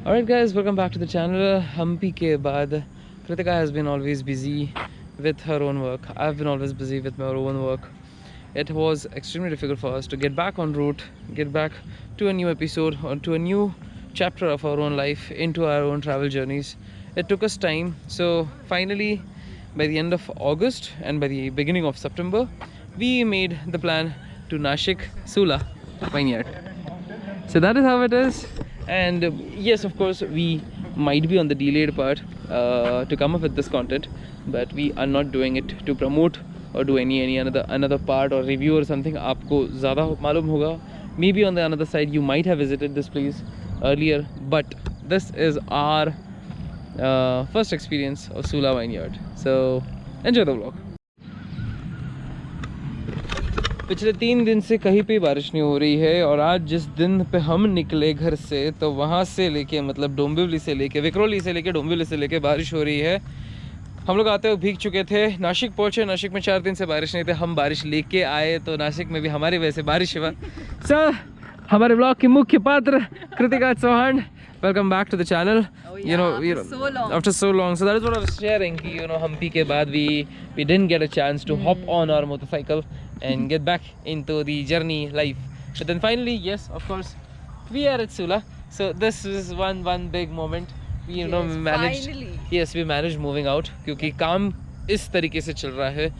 Alright guys, welcome back to the channel. Hampi ke baad, Kritika has been always busy with her own work. I've been always busy with my own work. It was extremely difficult for us to get back on route, get back to a new episode or to a new chapter of our own life, into our own travel journeys. It took us time. So finally, by the end of August and by the beginning of September, we made the plan to Nashik, Sula, Vineyard. So that is how it is. And yes, of course, we might be on the delayed part to come up with this content, but we are not doing it to promote or do any another part or review or something. Aapko zyada malum hoga. Maybe on the another side you might have visited this place earlier, but this is our first experience of Sula Vineyard. So enjoy the vlog. पिछले 3 दिन से कहीं पे बारिश नहीं हो रही है, और आज जिस दिन पे हम निकले घर से, तो वहाँ से लेके मतलब डोंबिवली से लेके विक्रोली से लेके डोंबिवली से लेके बारिश हो रही है। हम लोग आते हुए भीग चुके थे, नासिक पहुँचे। नासिक में 4 दिन से बारिश नहीं थे, हम बारिश लेके आए तो नासिक में भी हमारी वजह से बारिश हुआ। सर, हमारे ब्लॉग की मुख्य पात्र Kritika Chauhan, welcome back to the channel. Oh, yeah, after so long. So that is what I was sharing. Hampi ke baad we didn't get a chance to hop on our motorcycle and get back into the journey life. But then finally, yes, of course, we are at Sula. So this is one big moment. We managed. Finally. Yes, we managed moving out. क्योंकि काम इस तरीके से चल रहा है.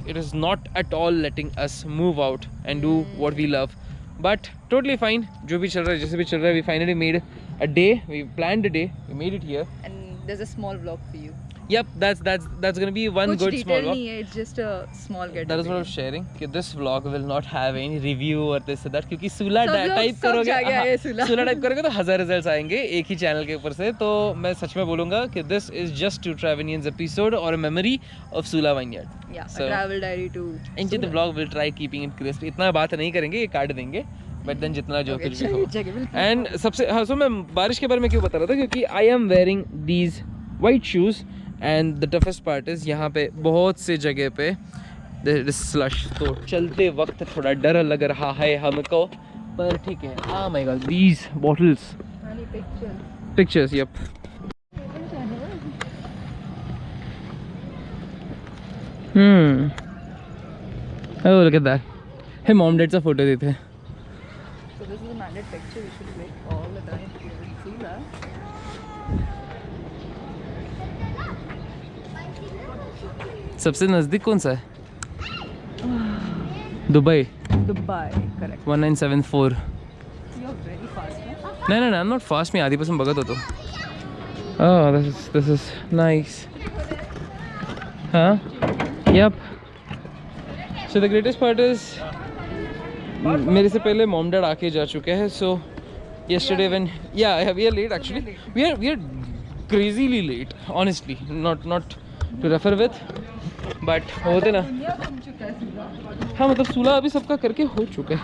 It is not at all letting us move out and do what we love. But totally fine. जो भी चल रहा है, जैसे भी चल रहा है, we finally made a day. We planned a day. We made it here. And there's a small vlog for you. Yep, that's gonna be one good small vlog. It's just a small get. That is what I was sharing. कि this vlog will not have any review or this or that, क्योंकि Sula type करोगे, Sula type करोगे तो 1000 results आएंगे एक ही channel के ऊपर से. तो मैं सच में बोलूँगा कि this is just to Travenians episode or a memory of Sula Vineyard. Yeah, so, a travel diary to. Into the vlog we'll try keeping it crisp. इतना बात नहीं करेंगे, ये काट देंगे. But then जितना जो कुछ भी हो. And सबसे हाँ, so मैं बारिश के बारे में क्यों बता रहा था, क्योंकि I am wearing these white shoes. And the toughest part is यहाँ पे बहुत से जगह पे there is slush, तो चलते वक्त थोड़ा डर लग रहा है हमको, पर ठीक है. Oh my god, these bottles. Pictures, yep. Oh, look at that. Hey mom, dad's a photo देते हैं. So this is a mandate picture we should make all the time. See that? सबसे नज़दीक कौन सा है? Dubai, correct. 1974. You're very fast, huh? No, I'm not fast. मैं आधी percent बगत होता. Oh, this is nice. Huh? Yep. So the greatest part is मेरे से पहले mom dad आके जा चुके हैं. So yesterday when we are late actually. We are crazily late, honestly. Not to refer with. But होते ना, हाँ मतलब सूला अभी सबका करके हो चुका है,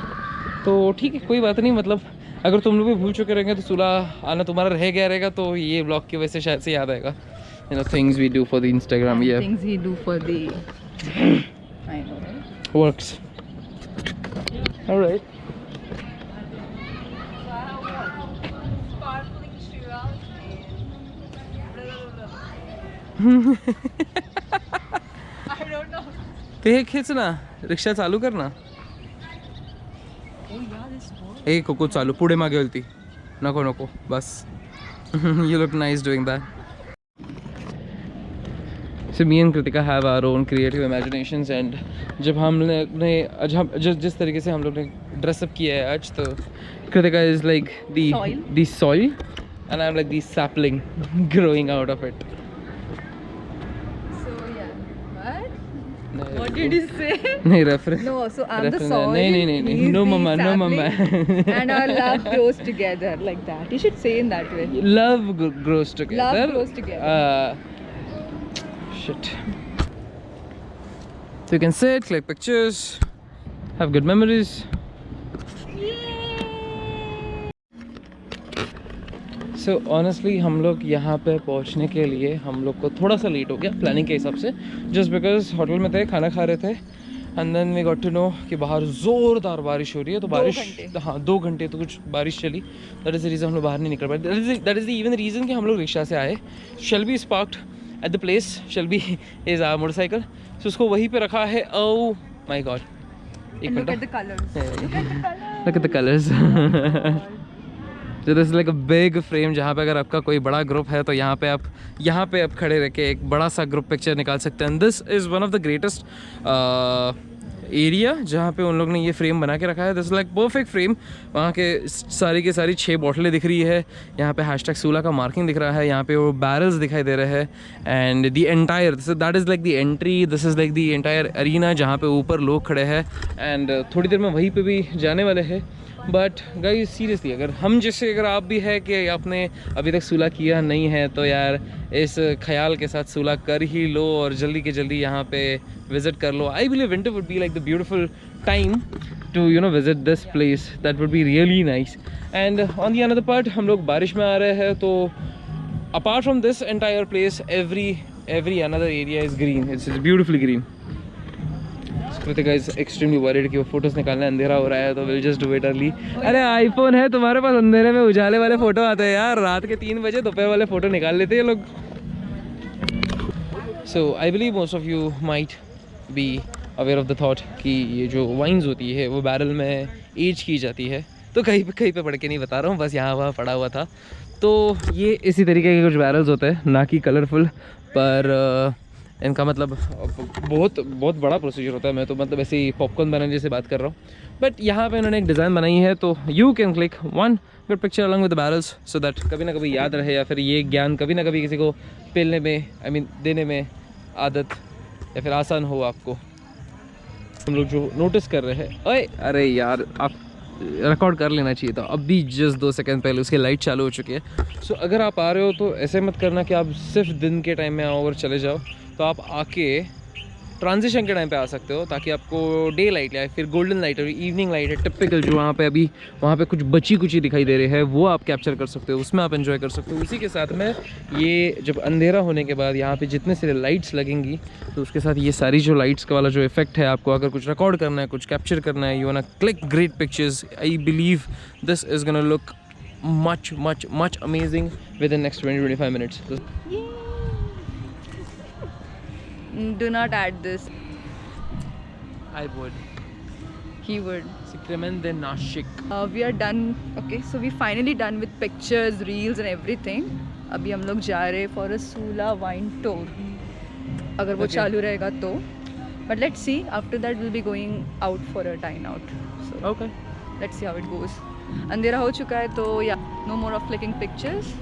तो ठीक है, कोई बात नहीं. मतलब अगर तुम लोग भी भूल चुके रहेंगे तो सूला आना तुम्हारा रह गया रहेगा, तो ये ब्लॉग की वजह से शायद से याद आएगा. Things we do for the Instagram, yeah. Things we do for the I know, right? Works. All right. ते खींचना, रिक्षा चालू करना. ए कोको चालू, पुढे मागे होती. नको बस. You look nice doing that. So me and Kritika have our own creative imaginations, and जब हमने जिस तरीके से हम लोग ने ड्रेस अप किया है आज, तो Kritika is like the soil and I'm like the sapling growing out of it. What did you say? नहीं reference. No, so I'm the soil. नहीं. No mama. And our love grows together like that. You should say in that way. Love grows together. Love grows together. Shit. So you can sit, click pictures, have good memories. So honestly हम लोग यहाँ पे पहुँचने के लिए हम लोग को थोड़ा सा लेट हो गया प्लानिंग के हिसाब से, just because होटल में थे, खाना खा रहे थे, and then we got to know कि बाहर ज़ोरदार बारिश हो रही है, तो बारिश 2 घंटे। हाँ 2 घंटे तो कुछ बारिश चली। दैट इज़ द रीज़न हम लोग बाहर नहीं निकल पाए। That is the even reason कि हम लोग रिक्शा से आए। Shelby is parked at the place, Shelby is our motorcycle, so उसको वहीं पे रखा है। ओह माय गॉड, एक And look minute, at the colors. look at the colors. So this is like a big frame जहाँ पे अगर आपका कोई बड़ा ग्रुप है तो यहाँ पे आप खड़े रह के एक बड़ा सा ग्रुप पिक्चर निकाल सकते हैं। This is one of the greatest area जहाँ पे उन लोग ने ये फ्रेम बना के रखा है। This like perfect frame. वहाँ के सारी की सारी 6 बॉटलें दिख रही है, यहाँ पे हैशटैग सूला का मार्किंग दिख रहा है, यहाँ पे वो बैरल्स दिखाई दे रहे हैं, and the entire that is like the entry, this is like the entire arena जहाँ पे ऊपर लोग खड़े हैं। एंड थोड़ी देर में वहीं पे भी जाने वाले हैं। बट गाइस सीरियसली अगर आप भी है कि आपने अभी तक सूला किया नहीं है तो यार इस ख्याल के साथ सूला कर ही लो और जल्दी के जल्दी यहाँ पे विज़िट कर लो। I believe winter would be like the beautiful time to visit this place, that would be really nice. And on the another part हम लोग बारिश में आ रहे हैं, तो apart from this entire place every another area is green, it's beautifully green. Kritika is extremely worried कि वो फोटोज निकालना, अंधेरा हो रहा है तो will just do it early. अरे आईफोन है तुम्हारे पास, अंधेरे में उजाले वाले फोटो आते हैं यार, रात के 3 बजे दोपहर वाले फोटो निकाल लेते हैं ये लोग। So I believe most of you might be aware of the thought कि ये जो वाइन्स होती है वो बैरल में एज की जाती है, तो कहीं पे पढ़ के नहीं बता रहा हूँ, बस यहाँ वहाँ पड़ा हुआ था। तो ये इसी तरीके के कुछ बैरल्स होते हैं, ना कि कलरफुल, पर इनका मतलब बहुत बड़ा प्रोसीजर होता है। मैं तो मतलब ऐसे ही पॉपकॉर्न बनाने जैसे बात कर रहा हूँ, बट यहाँ पे इन्होंने एक डिज़ाइन बनाई है, तो you can click one good picture along with the barrels so that कभी ना कभी याद रहे, या फिर ये ज्ञान कभी ना कभी किसी को पेलने में देने में आदत या फिर आसान हो आपको। हम लोग जो नोटिस कर रहे हैं, ओए अरे यार आप रिकॉर्ड कर लेना चाहिए था, अभी जस्ट 2 सेकंड पहले उसकी लाइट चालू हो चुकी है। सो अगर आप आ रहे हो तो ऐसे मत करना कि आप सिर्फ दिन के टाइम में आओ और चले जाओ, तो आप आके ट्रांजिशन के टाइम पे आ सकते हो, ताकि आपको डे लाइट या फिर गोल्डन लाइट और इवनिंग लाइट है टिपिकल जो वहाँ पे कुछ बची कुची दिखाई दे रही है, वो आप कैप्चर कर सकते हो, उसमें आप एंजॉय कर सकते हो। उसी के साथ में ये जब अंधेरा होने के बाद यहाँ पे जितने सारे लाइट्स लगेंगी, तो उसके साथ ये सारी जो लाइट्स का वाला जो इफेक्ट है, आपको अगर कुछ रिकॉर्ड करना है, कुछ कैप्चर करना है, you want to click great pictures, I believe this is gonna look much amazing within next 20-25 minutes. Do not add this. I would. He would. Secrement de Nashik. We are done. Okay, so we finally done with pictures, reels and everything. अभी हम लोग जा रहे for a Sula wine tour. अगर वो चालू रहेगा तो. But let's see. After that we'll be going out for a dine out. So Okay. let's see how it goes. अंधेरा हो चुका है तो या no more of clicking pictures.